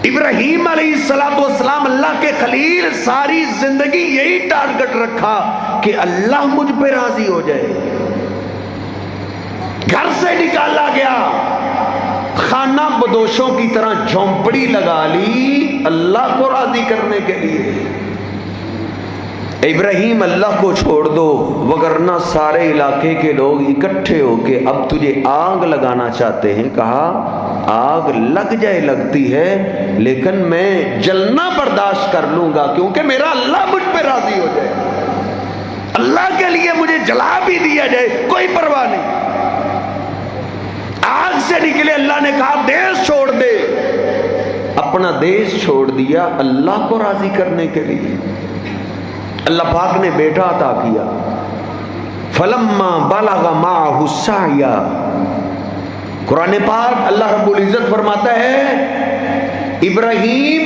ابراہیم علیہ السلام اللہ کے خلیل ساری زندگی یہی ٹارگٹ رکھا کہ اللہ مجھ پہ راضی ہو جائے. گھر سے نکالا گیا، خانہ بدوشوں کی طرح جھونپڑی لگا لی اللہ کو راضی کرنے کے لیے. ابراہیم اللہ کو چھوڑ دو، وگرنہ سارے علاقے کے لوگ اکٹھے ہو کے اب تجھے آگ لگانا چاہتے ہیں. کہا آگ لگ جائے لگتی ہے، لیکن میں جلنا برداشت کر لوں گا کیونکہ میرا اللہ مجھ پہ راضی ہو جائے. اللہ کے لیے مجھے جلا بھی دیا جائے کوئی پرواہ نہیں. آگ سے نکلے، اللہ نے کہا دیش چھوڑ دے. اپنا دیش چھوڑ دیا اللہ کو راضی کرنے کے لیے. اللہ پاک نے بیٹا عطا کیا. فلما بلغ معه السعي، قرآن پاک اللہ رب العزت فرماتا ہے ابراہیم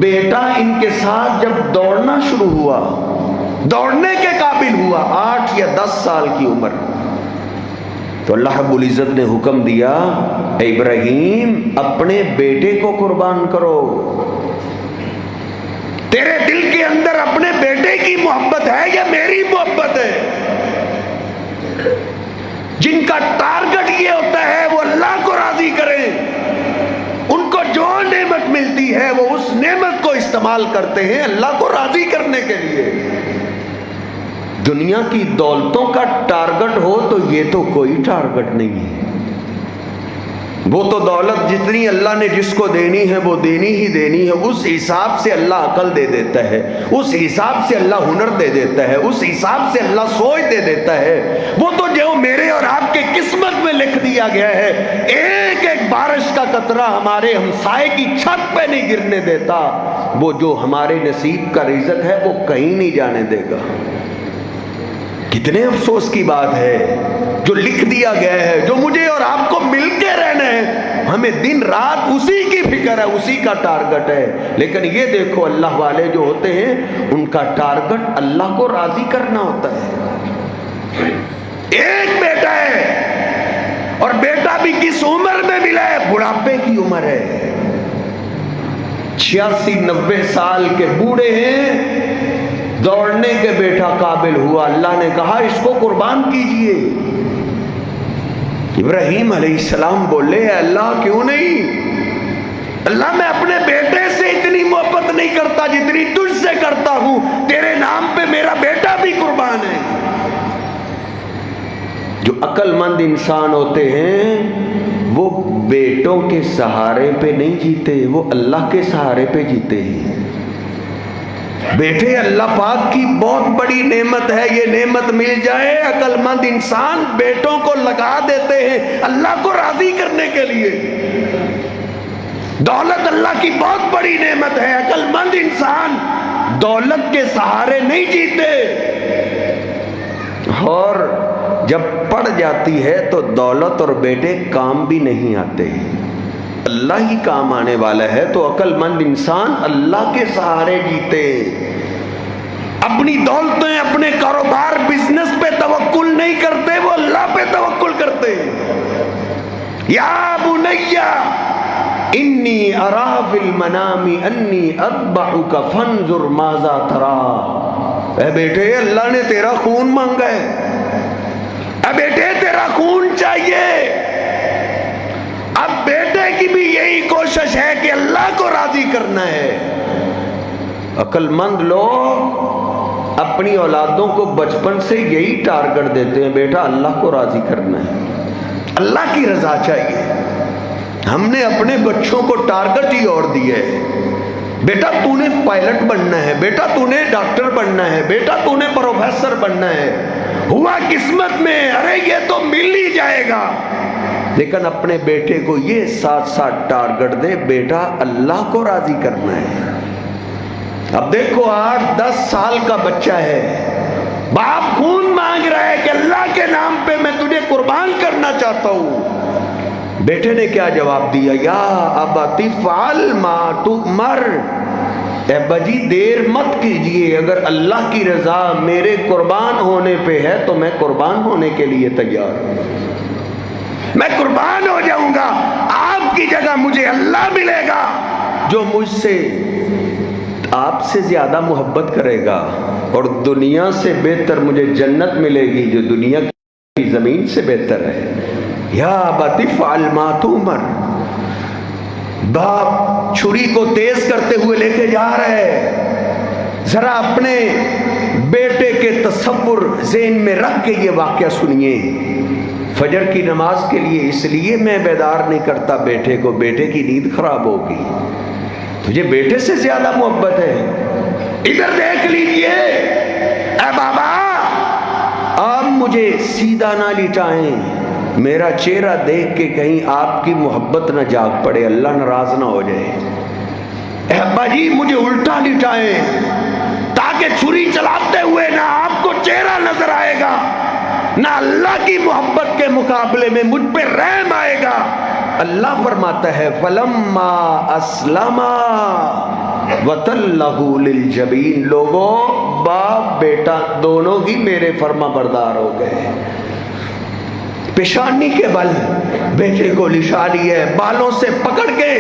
بیٹا ان کے ساتھ جب دوڑنا شروع ہوا، دوڑنے کے قابل ہوا، 8 یا 10 سال کی عمر، تو اللہ رب العزت نے حکم دیا اے ابراہیم اپنے بیٹے کو قربان کرو. تیرے دل کے اندر اپنے بیٹے کی محبت ہے یا میری محبت ہے؟ جن کا ٹارگٹ یہ ہوتا ہے وہ اللہ کو راضی کریں، ان کو جو نعمت ملتی ہے وہ اس نعمت کو استعمال کرتے ہیں اللہ کو راضی کرنے کے لیے. دنیا کی دولتوں کا ٹارگٹ ہو تو یہ تو کوئی ٹارگٹ نہیں ہے. وہ تو دولت جتنی اللہ نے جس کو دینی ہے وہ دینی ہی دینی ہے. اس حساب سے اللہ عقل دے دیتا ہے، اس حساب سے اللہ ہنر دے دیتا ہے، اس حساب سے اللہ سوچ دے دیتا ہے. وہ تو جو میرے اور آپ کے قسمت میں لکھ دیا گیا ہے، ایک ایک بارش کا قطرہ ہمارے ہمسائے کی چھت پہ نہیں گرنے دیتا. وہ جو ہمارے نصیب کا رزق ہے وہ کہیں نہیں جانے دے گا. کتنے افسوس کی بات ہے، جو لکھ دیا گیا ہے، جو مجھے اور آپ کو مل کے رہنا ہے، ہمیں دن رات اسی کی فکر ہے، اسی کا ٹارگٹ ہے. لیکن یہ دیکھو اللہ والے جو ہوتے ہیں ان کا ٹارگٹ اللہ کو راضی کرنا ہوتا ہے. ایک بیٹا ہے اور بیٹا بھی کس عمر میں ملا ہے؟ بڑھاپے کی عمر ہے. 86-90 سال کے بوڑھے ہیں، دوڑنے کے بیٹا قابل ہوا. اللہ نے کہا اس کو قربان کیجئے. ابراہیم علیہ السلام بولے اے اللہ کیوں نہیں؟ اللہ میں اپنے بیٹے سے اتنی محبت نہیں کرتا جتنی تجھ سے کرتا ہوں. تیرے نام پہ میرا بیٹا بھی قربان ہے. جو عقل مند انسان ہوتے ہیں وہ بیٹوں کے سہارے پہ نہیں جیتے، وہ اللہ کے سہارے پہ جیتے ہیں. بیٹے اللہ پاک کی بہت بڑی نعمت ہے. یہ نعمت مل جائے عقل مند انسان بیٹوں کو لگا دیتے ہیں اللہ کو راضی کرنے کے لیے. دولت اللہ کی بہت بڑی نعمت ہے. عقل مند انسان دولت کے سہارے نہیں جیتے، اور جب پڑ جاتی ہے تو دولت اور بیٹے کام بھی نہیں آتے. اللہ ہی کام آنے والا ہے. تو عقل مند انسان اللہ کے سہارے جیتے. اپنی دولتیں، اپنے کاروبار، بزنس پہ توکل نہیں کرتے، وہ اللہ پہ توکل کرتے. یا بنیا انی ارا فی المنام انی اذبحک فانظر ماذا تری. اے بیٹے اللہ نے تیرا خون مانگا ہے، اے بیٹے تیرا خون چاہیے. اب بیٹے کی بھی یہی کوشش ہے کہ اللہ کو راضی کرنا ہے. عقل مند لوگ اپنی اولادوں کو بچپن سے یہی ٹارگٹ دیتے ہیں، بیٹا اللہ کو راضی کرنا ہے، اللہ کی رضا چاہیے. ہم نے اپنے بچوں کو ٹارگٹ ہی اور دیا ہے. بیٹا تو نے پائلٹ بننا ہے، بیٹا تو نے ڈاکٹر بننا ہے، بیٹا تو نے پروفیسر بننا ہے. ہوا قسمت میں، ارے یہ تو مل ہی جائے گا. لیکن اپنے بیٹے کو یہ ساتھ ساتھ ٹارگٹ دے، بیٹا اللہ کو راضی کرنا ہے. اب دیکھو 8-10 سال کا بچہ ہے، باپ خون مانگ رہا ہے کہ اللہ کے نام پہ میں تجھے قربان کرنا چاہتا ہوں. بیٹے نے کیا جواب دیا؟ یا ابت افعل ما تؤمر. اے بجی دیر مت کیجئے، اگر اللہ کی رضا میرے قربان ہونے پہ ہے تو میں قربان ہونے کے لیے تیار ہوں. میں قربان ہو جاؤں گا، آپ کی جگہ مجھے اللہ ملے گا جو مجھ سے آپ سے زیادہ محبت کرے گا، اور دنیا سے بہتر مجھے جنت ملے گی جو دنیا کی زمین سے بہتر ہے۔ یا ابت افعل ما تؤمر، باپ چھری کو تیز کرتے ہوئے لے کے جا رہے، ذرا اپنے بیٹے کے تصور ذہن میں رکھ کے یہ واقعہ سنیے۔ فجر کی نماز کے لیے اس لیے میں بیدار نہیں کرتا بیٹے کو، بیٹے کی نیند خراب ہوگی، تجھے بیٹے سے زیادہ محبت ہے، ادھر دیکھ لیجئے اے بابا، آپ مجھے سیدھا نہ لٹائیں، میرا چہرہ دیکھ کے کہیں آپ کی محبت نہ جاگ پڑے، اللہ ناراض نہ ہو جائے۔ اے ابا جی مجھے الٹا لٹائیں تاکہ چھری چلاتے ہوئے نہ آپ کو چہرہ نظر آئے گا، نہ اللہ کی محبت کے مقابلے میں مجھ پہ رحم آئے گا۔ اللہ فرماتا ہے فلما اسلما وتلہ للجبین، لوگوں باپ بیٹا دونوں ہی میرے فرما بردار ہو گئے، پیشانی کے بل بیٹے کو لٹا لیے، بالوں سے پکڑ کے،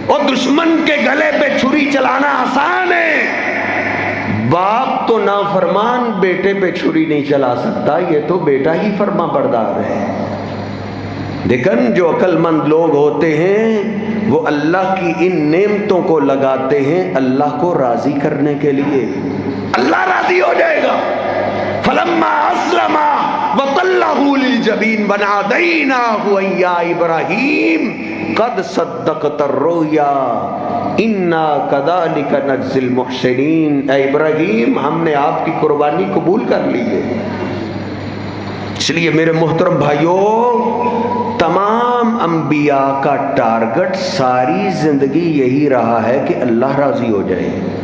اور دشمن کے گلے پہ چھری چلانا آسان ہے، باپ تو نافرمان بیٹے پہ چھری نہیں چلا سکتا، یہ تو بیٹا ہی فرما بردار ہے۔ لیکن جو عقل مند لوگ ہوتے ہیں وہ اللہ کی ان نعمتوں کو لگاتے ہیں اللہ کو راضی کرنے کے لیے، اللہ راضی ہو جائے گا۔ فلما اسلم وتلہ للجبین ونادیناہ ان یا ابراہیم قد صدقت الرؤیا انا کذالک نجزی المحسنین، اے ابراہیم ہم نے آپ کی قربانی قبول کر لی ہے۔ اس لیے میرے محترم بھائیوں، تمام انبیاء کا ٹارگٹ ساری زندگی یہی رہا ہے کہ اللہ راضی ہو جائے۔